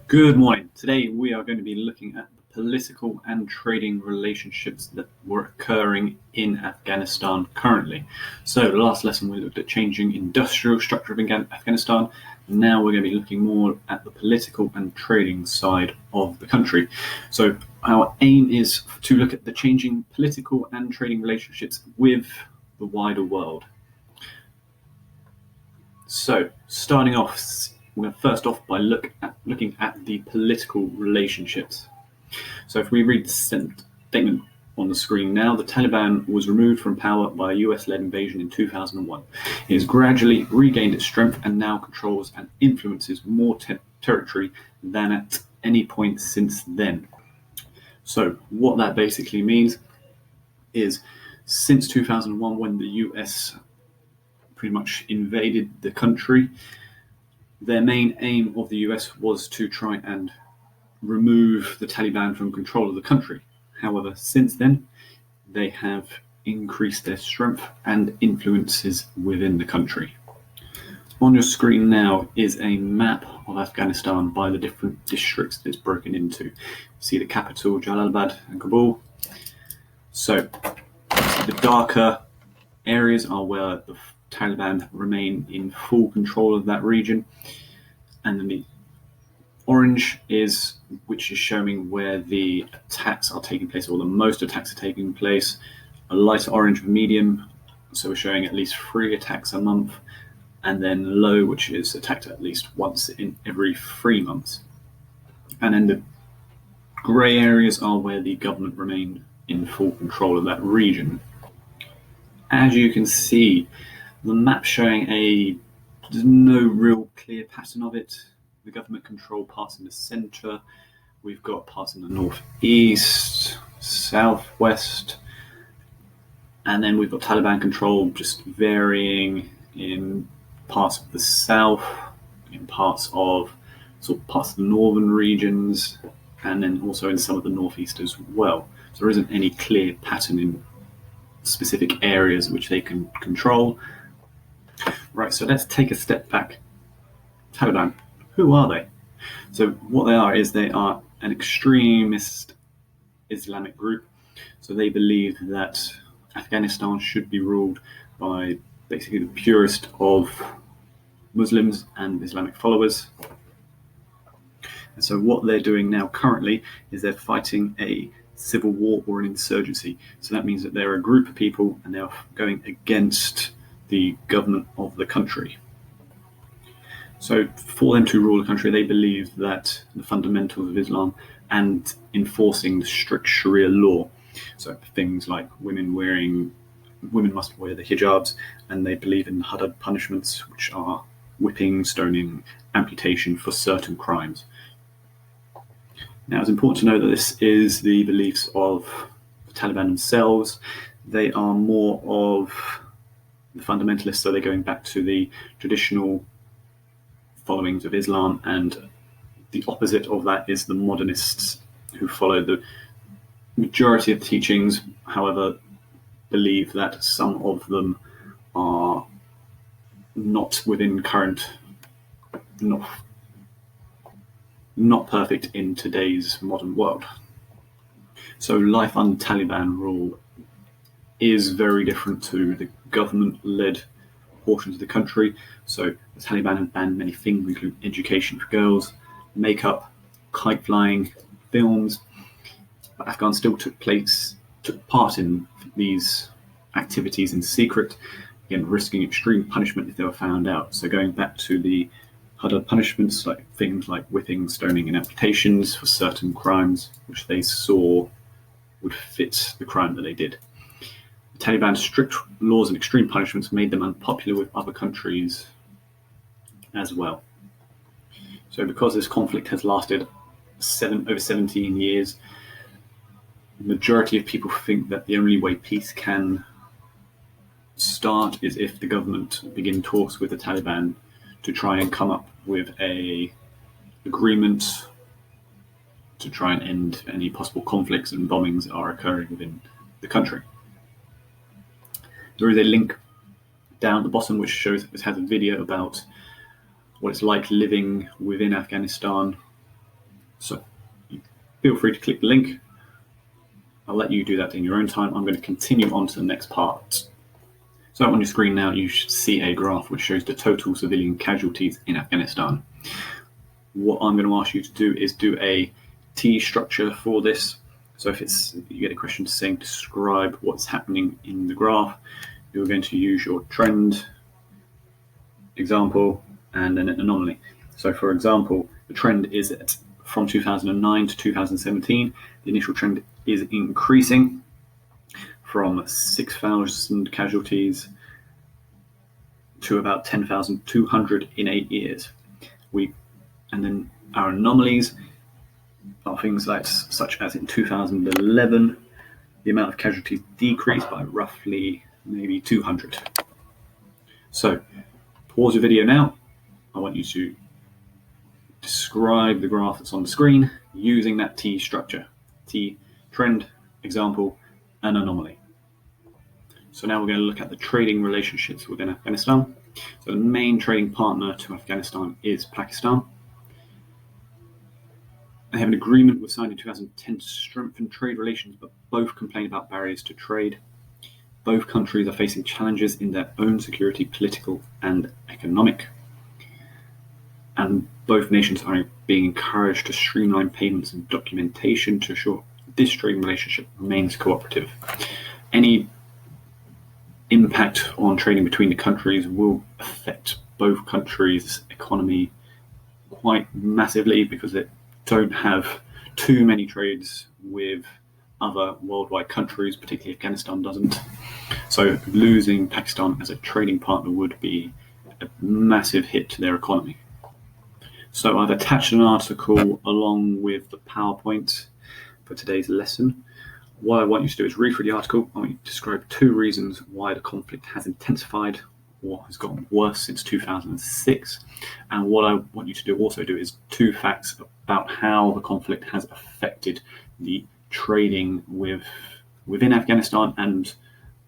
Good morning. Today we are going to be looking at the political and trading relationships that were occurring in Afghanistan currently. So the last lesson we looked at changing industrial structure of Afghanistan. Now we're going to be looking more at the political and trading side of the country. So our aim is to look at the changing political and trading relationships with the wider world. So starting off, we're going to first off by looking at the political relationships. So if we read the statement on the screen now, the Taliban was removed from power by a US-led invasion in 2001. It has gradually regained its strength and now controls and influences more territory than at any point since then. So what that basically means is since 2001, when the US pretty much invaded the country, their main aim of the US was to try and remove the Taliban from control of the country. However, since then, they have increased their strength and influences within the country. On your screen now is a map of Afghanistan by the different districts that it's broken into. See the capital, Jalalabad and Kabul. So the darker areas are where the Taliban remain in full control of that region, and then the orange which is showing where the attacks are taking place, or the most attacks are taking place. A lighter orange with medium, so we're showing at least 3 attacks a month, and then low, which is attacked at least once in every 3 months. And then the grey areas are where the government remained in full control of that region. As you can see, the map showing there's no real clear pattern of it. The government control parts in the centre. We've got parts in the northeast, southwest, and then we've got Taliban control just varying in parts of the south, in parts of the northern regions, and then also in some of the northeast as well. So there isn't any clear pattern in specific areas which they can control. Right, so let's take a step back. Taliban, who are they? So what they are is they are an extremist Islamic group. So they believe that Afghanistan should be ruled by basically the purest of Muslims and Islamic followers. And so what they're doing now currently is they're fighting a civil war or an insurgency. So that means that they're a group of people and they're going against the government of the country. So for them to rule the country, they believe that the fundamentals of Islam and enforcing the strict Sharia law, so things like women must wear the hijabs, and they believe in haddad punishments, which are whipping, stoning, amputation for certain crimes. Now, it's important to know that this is the beliefs of the Taliban themselves. They are more of the fundamentalists, so they're going back to the traditional followings of Islam, and the opposite of that is the modernists, who follow the majority of teachings, however, believe that some of them are not perfect in today's modern world. So life under Taliban rule is very different to the government-led portions of the country. So the Taliban have banned many things, including education for girls, makeup, kite flying, films. But Afghans still took part in these activities in secret, again risking extreme punishment if they were found out. So going back to the haddad punishments, like things like whipping, stoning, and amputations for certain crimes which they saw would fit the crime that they did. The Taliban's strict laws and extreme punishments made them unpopular with other countries as well. So because this conflict has lasted over 17 years, the majority of people think that the only way peace can start is if the government begin talks with the Taliban to try and come up with an agreement to try and end any possible conflicts and bombings that are occurring within the country. There is a link down at the bottom which has a video about what it's like living within Afghanistan So feel free to click the link. I'll let you do that in your own time. I'm going to continue on to the next part. So on your screen now, you should see a graph which shows the total civilian casualties in Afghanistan. What I'm going to ask you to do is do a T structure for this. So if you get a question saying describe what's happening in the graph, you're going to use your trend, example, and then an anomaly. So for example, the trend is from 2009 to 2017. The initial trend is increasing from 6,000 casualties to about 10,200 in 8 years. And then our anomalies are things like such as in 2011, the amount of casualties decreased by roughly maybe 200. So pause the video now. I want you to describe the graph that's on the screen using that T structure. T, trend, example, and anomaly. So now we're going to look at the trading relationships within Afghanistan. So the main trading partner to Afghanistan is Pakistan. They have an agreement was signed in 2010 to strengthen trade relations, but both complain about barriers to trade. Both countries are facing challenges in their own security, political and economic. And both nations are being encouraged to streamline payments and documentation to ensure this trading relationship remains cooperative. Any impact on trading between the countries will affect both countries' economy quite massively because they don't have too many trades with other worldwide countries, particularly Afghanistan doesn't. So losing Pakistan as a trading partner would be a massive hit to their economy. So I've attached an article along with the PowerPoint for today's lesson. What I want you to do is read through the article. I want you to describe 2 reasons why the conflict has intensified or has gotten worse since 2006. And what I want you to also do is 2 facts about how the conflict has affected the trading within Afghanistan and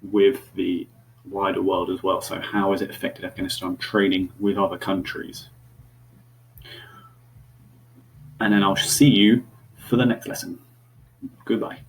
with the wider world as well. So how has it affected Afghanistan trading with other countries? And then I'll see you for the next lesson. Goodbye.